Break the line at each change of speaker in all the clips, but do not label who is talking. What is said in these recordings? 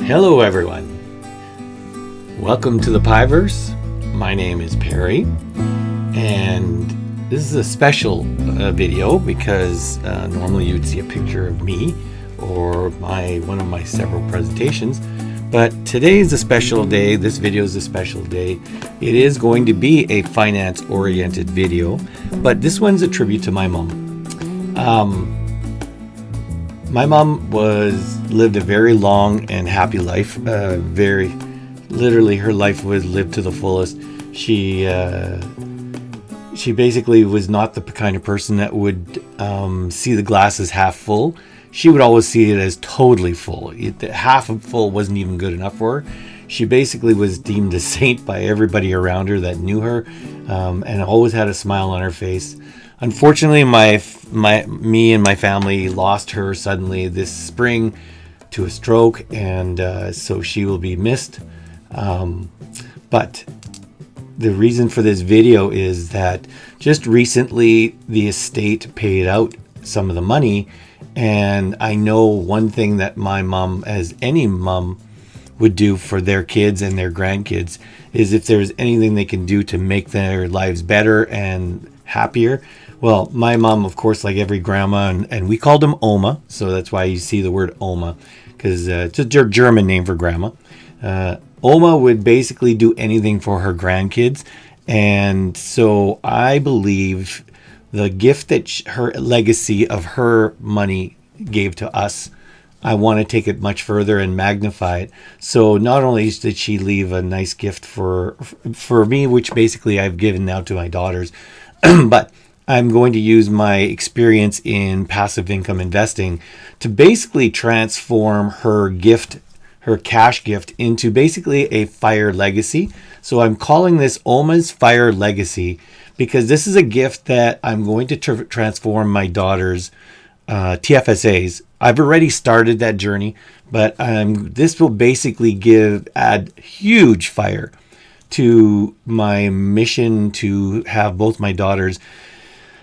Hello everyone, welcome to the Piverse. My name is Perry, and this is a special video because normally you'd see a picture of me or one of my several presentations, but today is a special day. This video is a special day. It is going to be a finance oriented video, but this one's a tribute to my mom. My mom lived a very long and happy life. Literally, her life was lived to the fullest. She basically was not the kind of person that would see the glass as half full. She would always see it as totally full. Half full wasn't even good enough for her. She basically was deemed a saint by everybody around her that knew her, and always had a smile on her face. Unfortunately, me and my family lost her suddenly this spring to a stroke, and so she will be missed. But the reason for this video is that just recently the estate paid out some of the money, and I know one thing that my mom, as any mom would do for their kids and their grandkids, is if there's anything they can do to make their lives better and happier. Well, my mom, of course, like every grandma, and we called them Oma, so that's why you see the word Oma, because it's a German name for grandma. Oma would basically do anything for her grandkids, and so I believe the gift that her legacy of her money gave to us, I want to take it much further and magnify it. So not only did she leave a nice gift for me, which basically I've given now to my daughters, but I'm going to use my experience in passive income investing to basically transform her gift, her cash gift, into basically a FIRE legacy. So I'm calling this Oma's FIRE legacy because this is a gift that I'm going to transform my daughter's TFSAs. I've already started that journey, but this will basically add huge fire to my mission to have both my daughters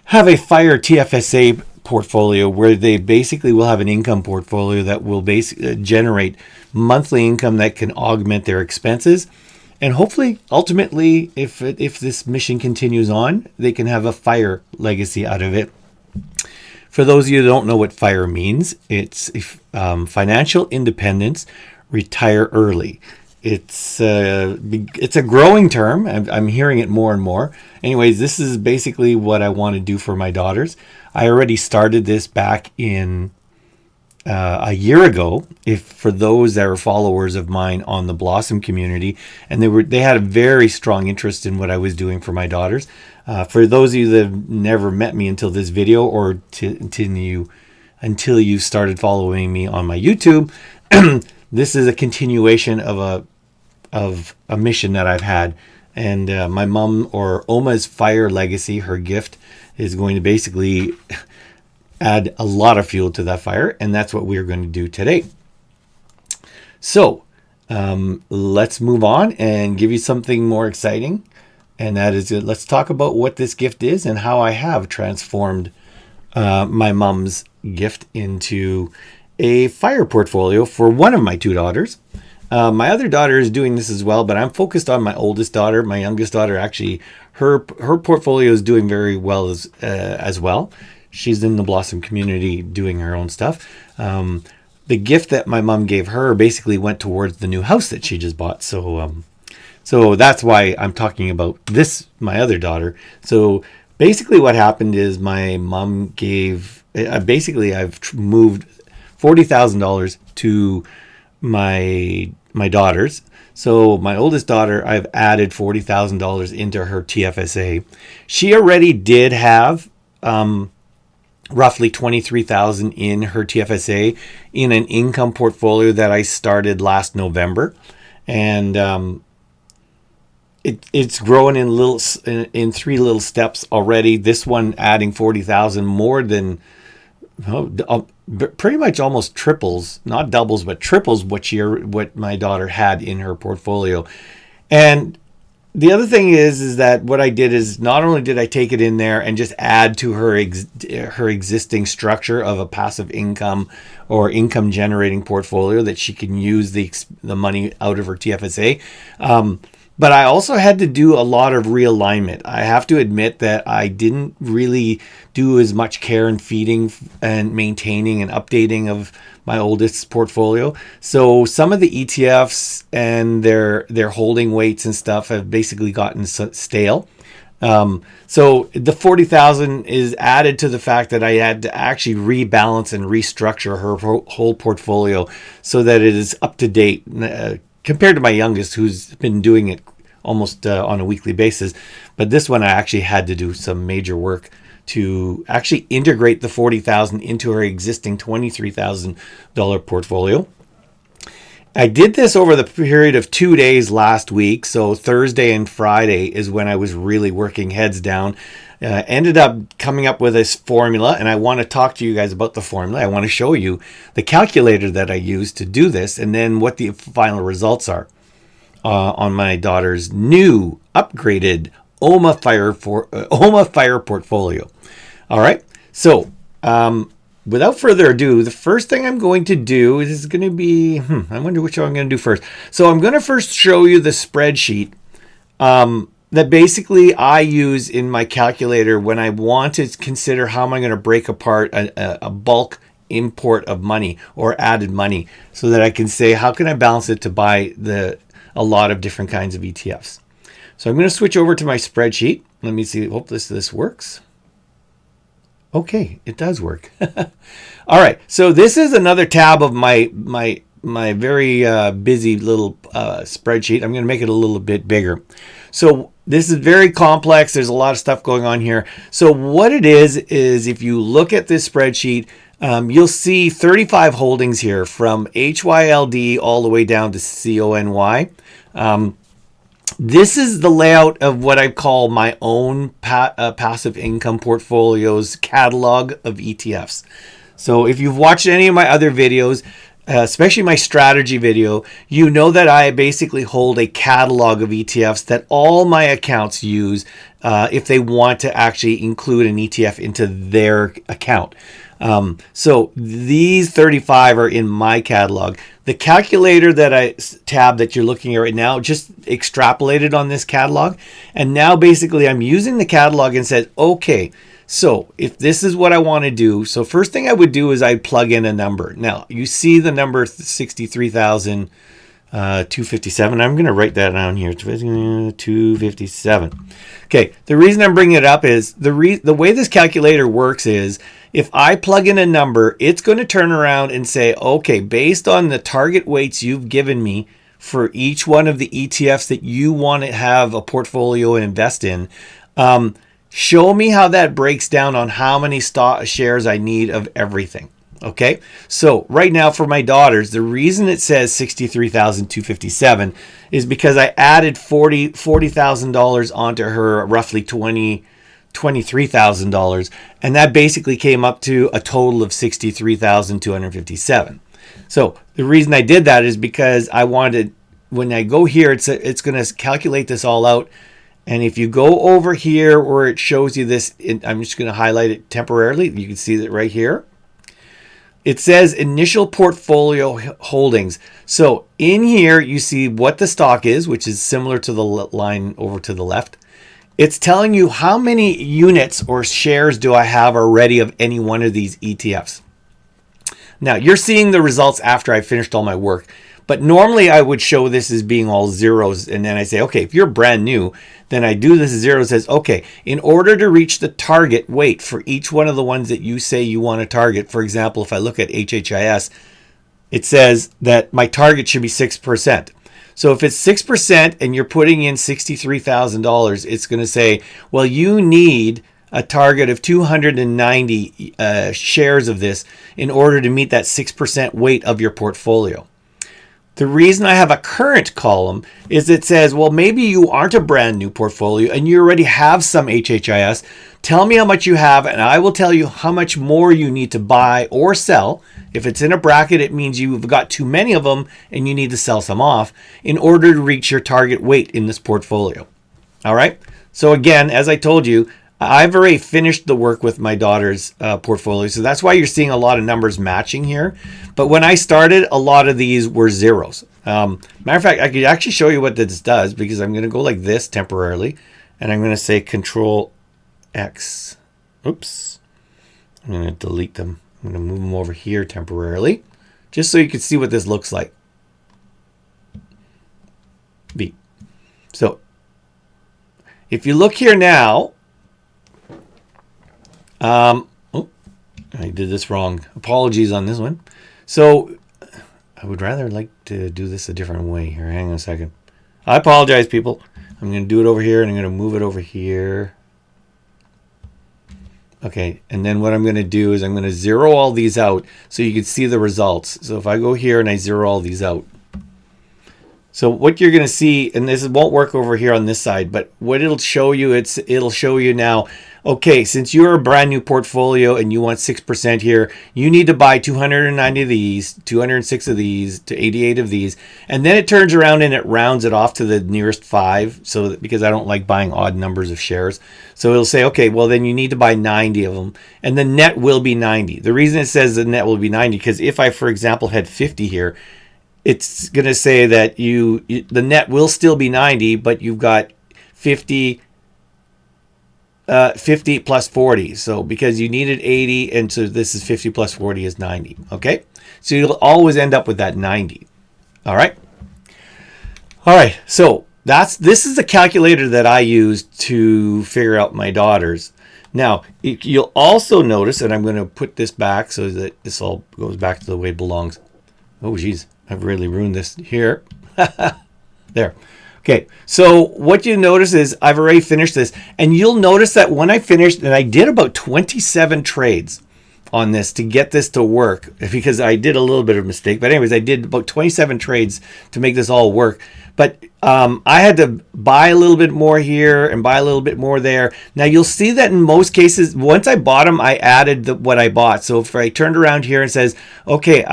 have a FIRE TFSA portfolio where they basically will have an income portfolio that will generate monthly income that can augment their expenses. And hopefully, ultimately, if this mission continues on, they can have a FIRE legacy out of it. For those of you who don't know what FIRE means, it's financial independence, retire early. It's a growing term. I'm hearing it more and more. Anyways, this is basically what I want to do for my daughters. I already started this back in a year ago. For those that are followers of mine on the Blossom community, and they had a very strong interest in what I was doing for my daughters. For those of you that have never met me until this video, or until you started following me on my YouTube. This is a continuation of a mission that I've had, and my mom, or Oma's FIRE legacy, her gift, is going to basically add a lot of fuel to that fire, and that's what we're going to do today. So let's move on and give you something more exciting, and that is, let's talk about what this gift is and how I have transformed my mom's gift into a FIRE portfolio for one of my two daughters. My other daughter is doing this as well, but I'm focused on my oldest daughter. My youngest daughter, actually, her portfolio is doing very well as well. She's in the Blossom community doing her own stuff. The gift that my mom gave her basically went towards the new house that she just bought. So that's why I'm talking about this, my other daughter. So basically what happened is my mom gave, I've moved $40,000 to my daughters. So my oldest daughter, I've added $40,000 into her TFSA. She already did have roughly $23,000 in her TFSA in an income portfolio that I started last November, and it's growing in three little steps already. This one adding $40,000 more than pretty much almost triples, not doubles, but triples what my daughter had in her portfolio. And the other thing is that what I did is not only did I take it in there and just add to her existing structure of a passive income or income generating portfolio that she can use the money out of her TFSA, but I also had to do a lot of realignment. I have to admit that I didn't really do as much care and feeding and maintaining and updating of my oldest portfolio. So some of the ETFs and their holding weights and stuff have basically gotten stale. So the 40,000 is added to the fact that I had to actually rebalance and restructure her whole portfolio so that it is up to date compared to my youngest, who's been doing it almost on a weekly basis. But this one I actually had to do some major work to actually integrate the 40,000 into her existing $23,000 portfolio. I did this over the period of 2 days last week. So Thursday and Friday is when I was really working heads down. Ended up coming up with this formula, and I want to talk to you guys about the formula. I want to show you the calculator that I used to do this, and then what the final results are on my daughter's new upgraded OMA FIRE portfolio. All right, so without further ado, the first thing I'm going to do is going to be, I wonder which one I'm going to do first. So I'm going to first show you the spreadsheet that basically I use in my calculator when I want to consider how am I going to break apart a bulk import of money or added money, so that I can say how can I balance it to buy a lot of different kinds of ETFs. So I'm going to switch over to my spreadsheet. Let me see. Hope this works. Okay, it does work. All right, so this is another tab of my very busy little spreadsheet. I'm going to make it a little bit bigger. So this is very complex. There's a lot of stuff going on here. So what it is if you look at this spreadsheet, you'll see 35 holdings here from HYLD all the way down to CONY. This is the layout of what I call my own passive income portfolio's catalog of ETFs. So if you've watched any of my other videos, especially my strategy video, you know that I basically hold a catalog of ETFs that all my accounts use if they want to actually include an ETF into their account. So these 35 are in my catalog. The calculator tab that you're looking at right now just extrapolated on this catalog. And now basically I'm using the catalog and said, okay, so if this is what I want to do, so first thing I would do is I'd plug in a number. Now you see the number 63,257. I'm going to write that down here, 257. Okay, the reason I'm bringing it up is the way this calculator works is if I plug in a number, it's going to turn around and say, okay, based on the target weights you've given me for each one of the ETFs that you want to have a portfolio and invest in, show me how that breaks down on how many shares I need of everything. Okay, so right now for my daughters, the reason it says 63,257 is because I added $40,000 onto her roughly $23,000, and that basically came up to a total of 63,257. So the reason I did that is because I wanted, when I go here, it's going to calculate this all out. And if you go over here where it shows you this, I'm just going to highlight it temporarily. You can see that right here. It says initial portfolio holdings. So in here, you see what the stock is, which is similar to the line over to the left. It's telling you how many units or shares do I have already of any one of these ETFs. Now, you're seeing the results after I finished all my work. But normally I would show this as being all zeros. And then I say, okay, if you're brand new, then I do this as zero. It says, okay, in order to reach the target weight for each one of the ones that you say you want to target, for example, if I look at HHIS, it says that my target should be 6%. So if it's 6% and you're putting in $63,000, it's going to say, well, you need a target of 290 shares of this in order to meet that 6% weight of your portfolio. The reason I have a current column is it says, well, maybe you aren't a brand new portfolio and you already have some HHIS. Tell me how much you have and I will tell you how much more you need to buy or sell. If it's in a bracket, it means you've got too many of them and you need to sell some off in order to reach your target weight in this portfolio. All right. So again, as I told you, I've already finished the work with my daughter's portfolio. So that's why you're seeing a lot of numbers matching here. But when I started, a lot of these were zeros. Matter of fact, I could actually show you what this does, because I'm going to go like this temporarily. And I'm going to say Control X. Oops. I'm going to delete them. I'm going to move them over here temporarily, just so you can see what this looks like. B. So if you look here now, oh, I did this wrong. Apologies on this one. So I would rather like to do this a different way here. Hang on a second. I apologize, people. I'm going to do it over here, and I'm going to move it over here. Okay, and then what I'm going to do is I'm going to zero all these out so you can see the results. So if I go here and I zero all these out. So what you're going to see, and this won't work over here on this side, but what it'll show you, it'll show you now, okay, since you're a brand new portfolio and you want 6% here, you need to buy 290 of these, 206 of these, to 88 of these. And then it turns around and it rounds it off to the nearest 5, so that, because I don't like buying odd numbers of shares. So it'll say, okay, well then you need to buy 90 of them, and the net will be 90. The reason it says the net will be 90, because if I, for example, had 50 here, it's going to say that the net will still be 90, but you've got 50 plus 40. So because you needed 80, and so this is 50 plus 40 is 90. Okay, so you'll always end up with that 90. All right. So this is the calculator that I used to figure out my daughter's. Now you'll also notice, and I'm going to put this back so that this all goes back to the way it belongs. Oh geez, I've really ruined this here. There. Okay, so what you notice is I've already finished this, and you'll notice that when I finished, and I did about 27 trades on this to get this to work, because I did a little bit of a mistake, but anyways, I did about 27 trades to make this all work. But I had to buy a little bit more here and buy a little bit more there. Now you'll see that in most cases, once I bought them, I added what I bought. So if I turned around here and says, okay,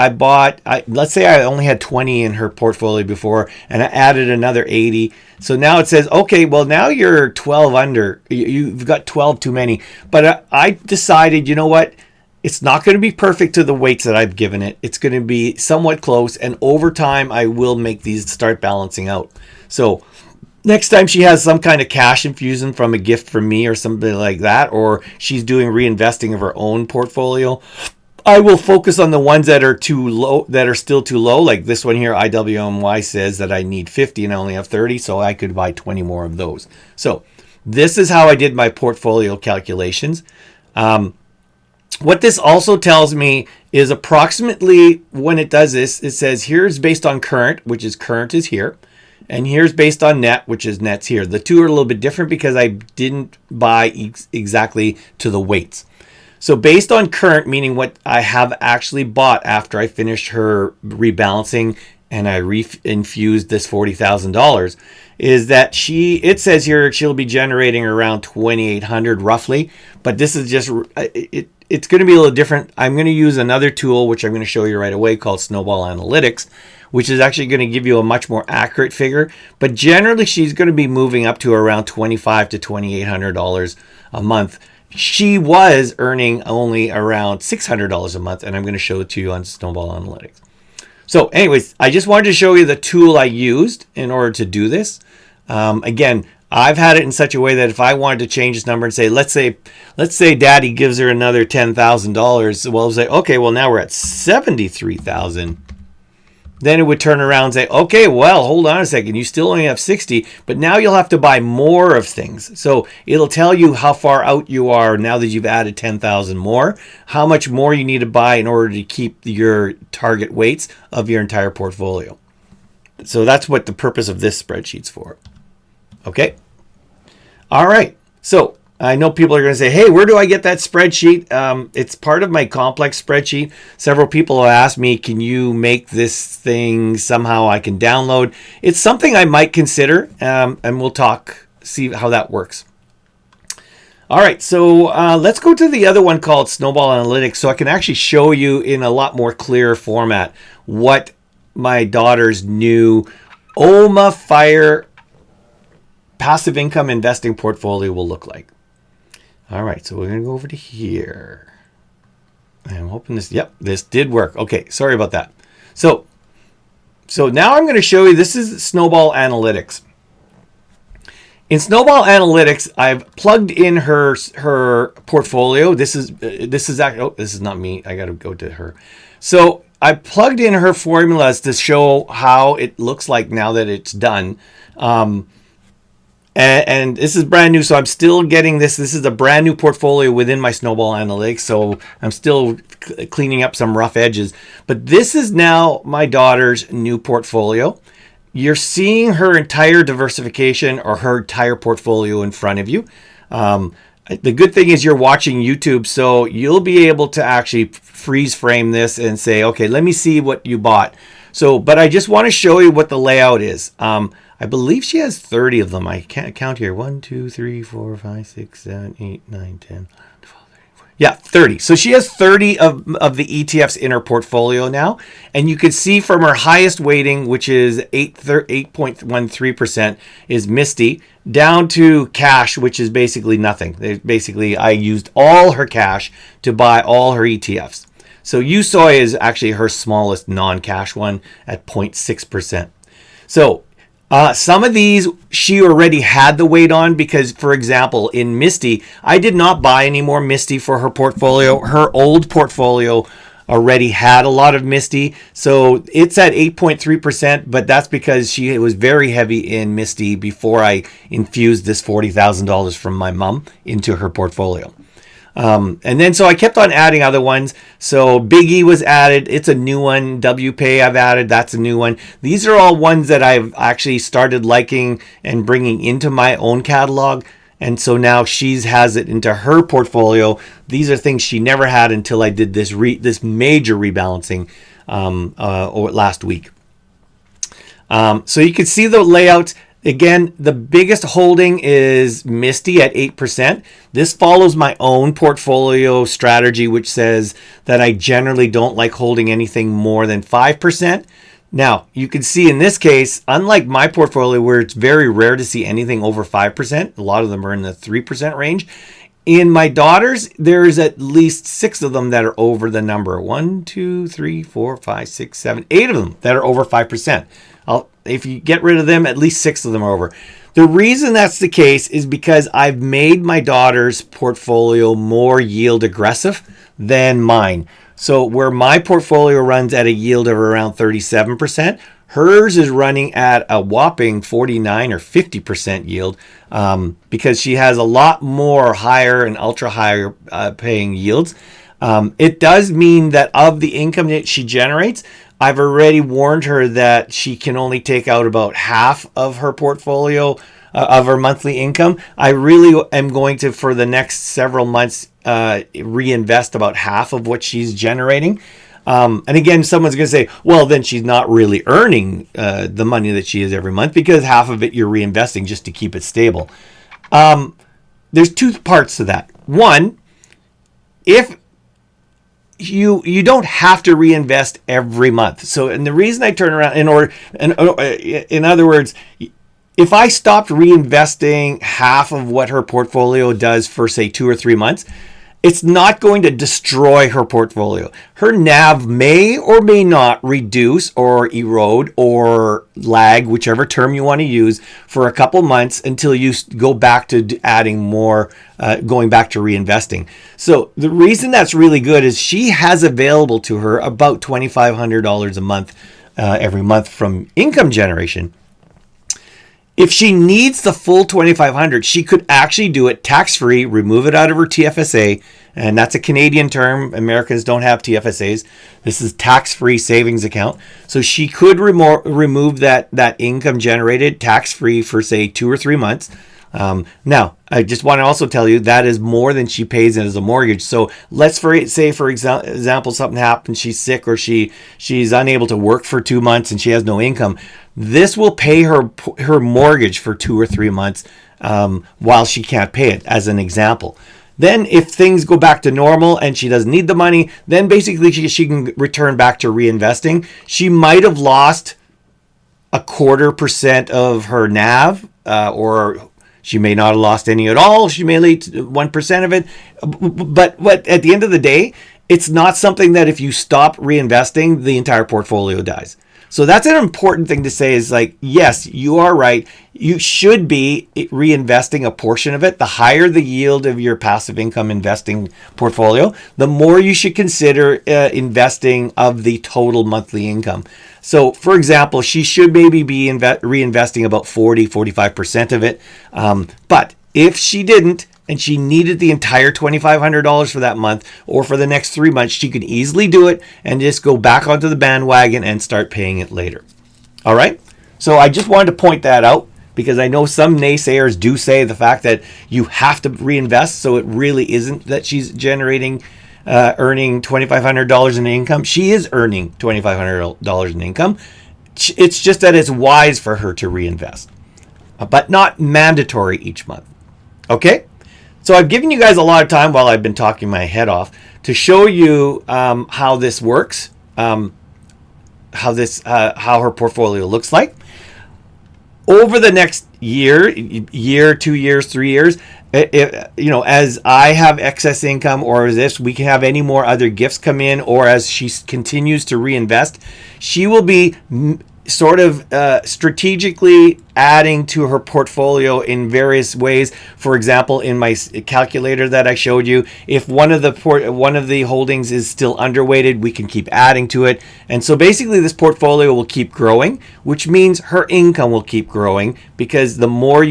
let's say I only had 20 in her portfolio before, and I added another 80. So now it says, okay, well now you're 12 under. You've got 12 too many. But I decided, you know what? It's not going to be perfect to the weights that I've given it. It's going to be somewhat close, and over time I will make these start balancing out. So next time she has some kind of cash infusion from a gift from me or something like that, or she's doing reinvesting of her own portfolio, I will focus on the ones that are too low, that are still too low. Like this one here, IWMY says that I need 50 and I only have 30, so I could buy 20 more of those. So this is how I did my portfolio calculations. What this also tells me is approximately when it does this, it says here's based on current, which is current is here. And here's based on net, which is net's here. The two are a little bit different because I didn't buy exactly to the weights. So based on current, meaning what I have actually bought after I finished her rebalancing and I infused this $40,000, is that it says here she'll be generating around 2,800 roughly. But this is just, it's going to be a little different. I'm going to use another tool, which I'm going to show you right away, called Snowball Analytics, which is actually going to give you a much more accurate figure. But generally, she's going to be moving up to around $2,500 to $2,800 a month. She was earning only around $600 a month, and I'm going to show it to you on Snowball Analytics. So anyways, I just wanted to show you the tool I used in order to do this. Again, I've had it in such a way that if I wanted to change this number and say, let's say Daddy gives her another $10,000, well, I'll say, okay, well now we're at 73,000. Then it would turn around and say, okay, well, hold on a second. You still only have 60, but now you'll have to buy more of things. So it'll tell you how far out you are now that you've added 10,000 more, how much more you need to buy in order to keep your target weights of your entire portfolio. So that's what the purpose of this spreadsheet's for. Okay. All right. So I know people are going to say, hey, where do I get that spreadsheet? It's part of my complex spreadsheet. Several people have asked me, can you make this thing somehow I can download? It's something I might consider, and we'll see how that works. All right, so let's go to the other one called Snowball Analytics, so I can actually show you in a lot more clear format what my daughter's new OMA FIRE passive income investing portfolio will look like. All right, so we're going to go over to here. I'm hoping this did work. Okay, sorry about that. So now I'm going to show you, this is Snowball Analytics. In Snowball Analytics, I've plugged in her portfolio. This is actually, oh, this is not me. I got to go to her. So I plugged in her formulas to show how it looks like now that it's done. And this is brand new, so I'm still getting this. This is a brand new portfolio within my Snowball Analytics, so I'm still cleaning up some rough edges. But this is now my daughter's new portfolio. You're seeing her entire diversification or her entire portfolio in front of you. The good thing is you're watching YouTube, so you'll be able to actually freeze frame this and say, okay, let me see what you bought. So, but I just want to show you what the layout is. I believe she has 30 of them. I can't count here. 1, 2, 3, 4, 5, 6, 7, 8, 9, 10, 12, 13, 14. Yeah, 30. So she has 30 of the ETFs in her portfolio now. And you can see from her highest weighting, which is 8.13%, is Misty, down to cash, which is basically nothing. Basically, I used all her cash to buy all her ETFs. So USOI is actually her smallest non-cash one at 0.6%. So some of these she already had the weight on because, for example, in Misty, I did not buy any more Misty for her portfolio. Her old portfolio already had a lot of Misty. So it's at 8.3%, but that's because she was very heavy in Misty before I infused this $40,000 from my mom into her portfolio. And then so I kept on adding other ones. So Biggie was added. It's a new one. WPay I've added. That's a new one. These are all ones that I've actually started liking and bringing into my own catalog. And so now she has it into her portfolio. These are things she never had until I did this major rebalancing last week. So you can see the layouts. Again, the biggest holding is Misty at 8%. This follows my own portfolio strategy, which says that I generally don't like holding anything more than 5%. Now, you can see in this case, unlike my portfolio where it's very rare to see anything over 5%, a lot of them are in the 3% range. In my daughter's, there's at least 6 of them that are over the number. 1, 2, 3, 4, 5, 6, 7, 8 of them that are over 5%. If you get rid of them, at least 6 of them are over. The reason that's the case is because I've made my daughter's portfolio more yield aggressive than mine. So where my portfolio runs at a yield of around 37%, hers is running at a whopping 49 or 50% yield because she has a lot more higher and ultra higher paying yields. It does mean that of the income that she generates, I've already warned her that she can only take out about half of her portfolio of her monthly income. I really am going to, for the next several months, reinvest about half of what she's generating. And again, someone's going to say, well, then she's not really earning the money that she is every month because half of it you're reinvesting just to keep it stable. There's 2 parts to that. One, if you don't have to reinvest every month. So, and the reason I turn around in other words, if I stopped reinvesting half of what her portfolio does for say 2 or 3 months, it's not going to destroy her portfolio. Her NAV may or may not reduce or erode or lag, whichever term you want to use, for a couple months until you go back to adding more, going back to reinvesting. So the reason that's really good is she has available to her about $2,500 a month every month from income generation. If she needs the full $2,500, she could actually do it tax-free, remove it out of her TFSA, and that's a Canadian term. Americans don't have TFSAs. This is tax-free savings account. So she could remove that income generated tax-free for, say, 2 or 3 months. Now, I just want to also tell you that is more than she pays as a mortgage. So let's say, for example, something happens, she's sick or she's unable to work for 2 months and she has no income. This will pay her mortgage for 2 or 3 months while she can't pay it, as an example. Then if things go back to normal and she doesn't need the money, then basically she can return back to reinvesting. She might have lost 0.25% of her NAV or She may not have lost any at all. She may lose 1% of it. But at the end of the day, it's not something that if you stop reinvesting, the entire portfolio dies. So that's an important thing to say is like, yes, you are right. You should be reinvesting a portion of it. The higher the yield of your passive income investing portfolio, the more you should consider investing of the total monthly income. So for example, she should maybe be reinvesting about 45% of it. But if she didn't, and she needed the entire $2,500 for that month or for the next 3 months, she could easily do it and just go back onto the bandwagon and start paying it later. All right? So I just wanted to point that out because I know some naysayers do say the fact that you have to reinvest, so it really isn't that she's earning $2,500 in income. She is earning $2,500 in income. It's just that it's wise for her to reinvest, but not mandatory each month. Okay? So I've given you guys a lot of time while I've been talking my head off to show you how this works, how her portfolio looks like. Over the next year, 2 years, 3 years, as I have excess income or as if we can have any more other gifts come in, or as she continues to reinvest, she will be sort of strategically adding to her portfolio in various ways. For example, in my calculator that I showed you, if one of the holdings is still underweighted, we can keep adding to it. And so basically this portfolio will keep growing, which means her income will keep growing, because the more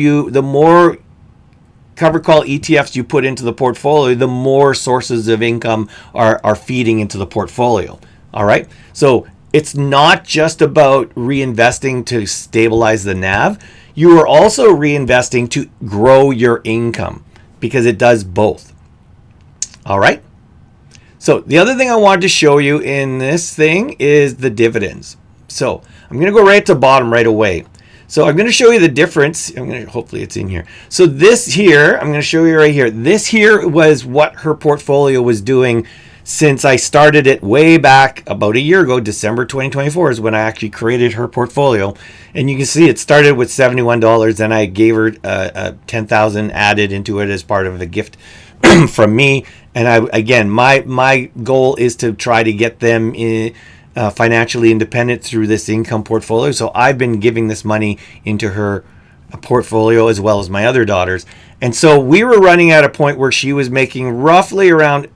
covered call ETFs you put into the portfolio, the more sources of income are feeding into the portfolio. All right. So it's not just about reinvesting to stabilize the NAV. You are also reinvesting to grow your income, because it does both. All right. So the other thing I wanted to show you in this thing is the dividends. So I'm going to go right to the bottom right away. So I'm going to show you the difference. Hopefully it's in here. So this here, I'm going to show you right here. This here was what her portfolio was doing since I started it way back about a year ago. December 2024 is when I actually created her portfolio. And you can see it started with $71. Then I gave her $10,000 added into it as part of a gift from me. And my goal is to try to get them financially independent through this income portfolio. So I've been giving this money into her portfolio as well as my other daughters. And so we were running at a point where she was making roughly around,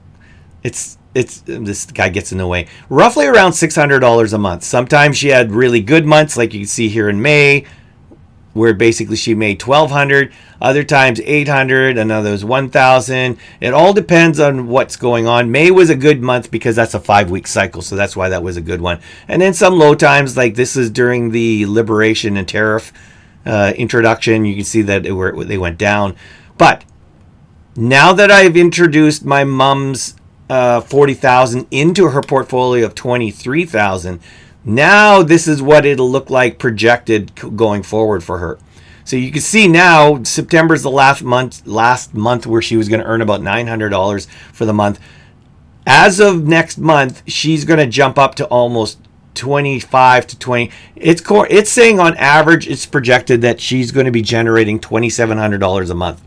this guy gets in the way, roughly around $600 a month. Sometimes she had really good months, like you can see here in May, where basically she made $1,200, other times $800, another was $1,000. It all depends on what's going on. May was a good month because that's a 5-week cycle, so that's why that was a good one. And then some low times, like this is during the liberation and tariff introduction. You can see that they went down. But now that I've introduced my mom's $40,000 into her portfolio of $23,000, now this is what it'll look like projected going forward for her. So you can see now September's the last month where she was going to earn about $900 for the month. As of next month, she's going to jump up to almost 25 to 20. It's saying on average, it's projected that she's going to be generating $2,700 a month.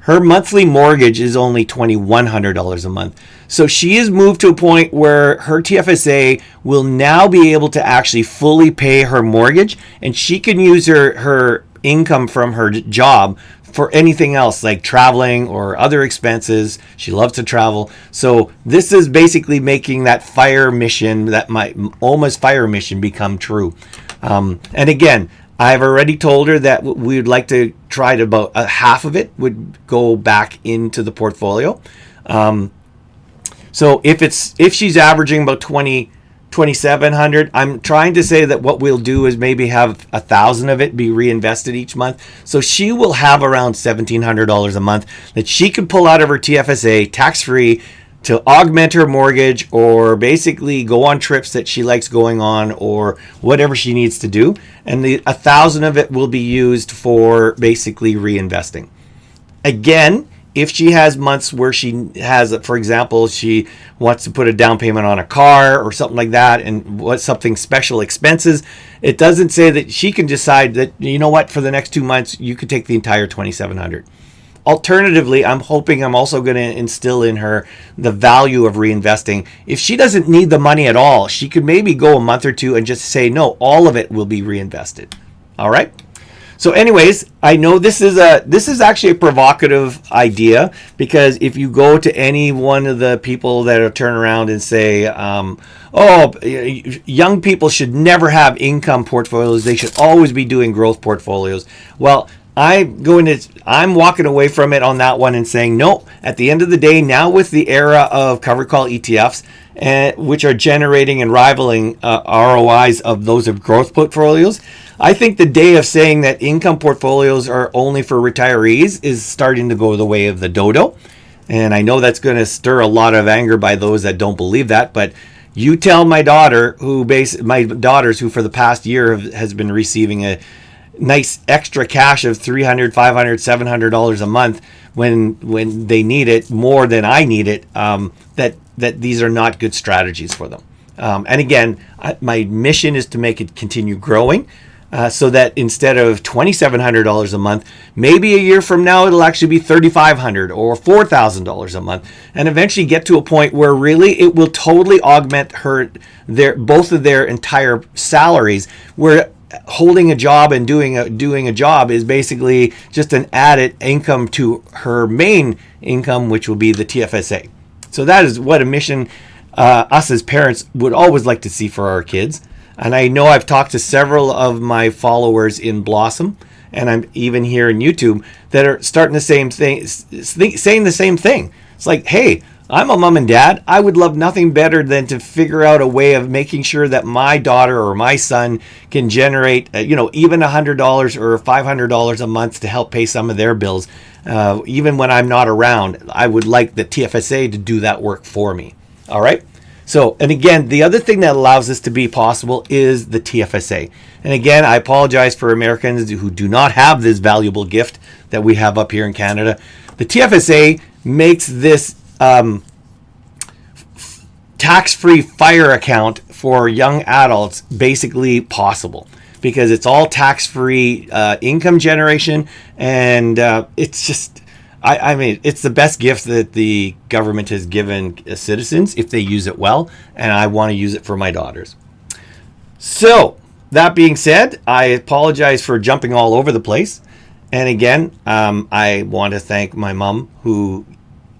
Her monthly mortgage is only $2,100 a month. So she has moved to a point where her TFSA will now be able to actually fully pay her mortgage, and she can use her income from her job for anything else like traveling or other expenses. She loves to travel. So this is basically making that FIRE mission, that my almost FIRE mission, become true. And again, I've already told her that we would like to try to about half of it would go back into the portfolio. So if she's averaging about $2,700, I'm trying to say that what we'll do is maybe have $1,000 of it be reinvested each month. So she will have around $1,700 a month that she can pull out of her TFSA tax-free to augment her mortgage, or basically go on trips that she likes going on, or whatever she needs to do. And the $1,000 of it will be used for basically reinvesting. Again, if she has months where she has, for example, she wants to put a down payment on a car or something like that, and what something special expenses, it doesn't say that she can decide that, you know what, for the next 2 months you could take the entire $2,700. Alternatively, I'm hoping I'm also going to instill in her the value of reinvesting. If she doesn't need the money at all, she could maybe go a month or two and just say, no, all of it will be reinvested. All right. So anyways, I know this is actually a provocative idea, because if you go to any one of the people that will turn around and say, young people should never have income portfolios, they should always be doing growth portfolios. Well, I'm walking away from it on that one and saying, no, at the end of the day, now with the era of covered call ETFs, which are generating and rivaling ROIs of those of growth portfolios, I think the day of saying that income portfolios are only for retirees is starting to go the way of the dodo. And I know that's going to stir a lot of anger by those that don't believe that, but you tell my daughters who for the past year has been receiving a nice extra cash of $300, $500, $700 a month when they need it more than I need it, that these are not good strategies for them. And again, my mission is to make it continue growing, so that instead of $2,700 a month, maybe a year from now it'll actually be $3,500 or $4,000 a month, and eventually get to a point where really it will totally augment both of their entire salaries, where holding a job and doing a job is basically just an added income to her main income, which will be the TFSA. So that is what a mission us as parents would always like to see for our kids. And I know I've talked to several of my followers in Blossom, and I'm even here in YouTube, that are starting the same thing, saying the same thing. It's like, hey, I'm a mom and dad. I would love nothing better than to figure out a way of making sure that my daughter or my son can generate, even $100 or $500 a month to help pay some of their bills. Even when I'm not around, I would like the TFSA to do that work for me. All right. So, and again, the other thing that allows this to be possible is the TFSA. And again, I apologize for Americans who do not have this valuable gift that we have up here in Canada. The TFSA makes this tax-free FIRE account for young adults basically possible, because it's all tax-free income generation, and it's just, I mean, it's the best gift that the government has given citizens if they use it well, and I want to use it for my daughters. So, that being said, I apologize for jumping all over the place. And again, I want to thank my mom who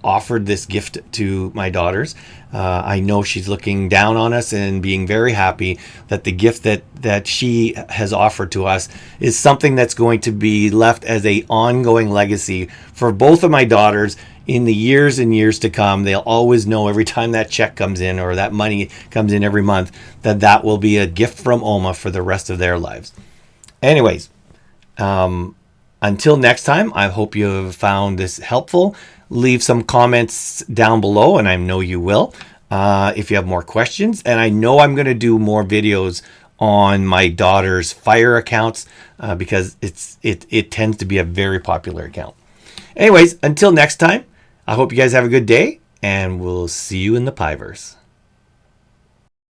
offered this gift to my daughters. I know she's looking down on us and being very happy that the gift that she has offered to us is something that's going to be left as a ongoing legacy for both of my daughters in the years and years to come. They'll always know every time that check comes in or that money comes in every month that will be a gift from Oma for the rest of their lives. Anyways, until next time, I hope you have found this helpful. Leave some comments down below, and I know you will, if you have more questions. And I know I'm going to do more videos on my daughter's FIRE accounts, because it tends to be a very popular account. Anyways, until next time, I hope you guys have a good day, and we'll see you in the Piverse.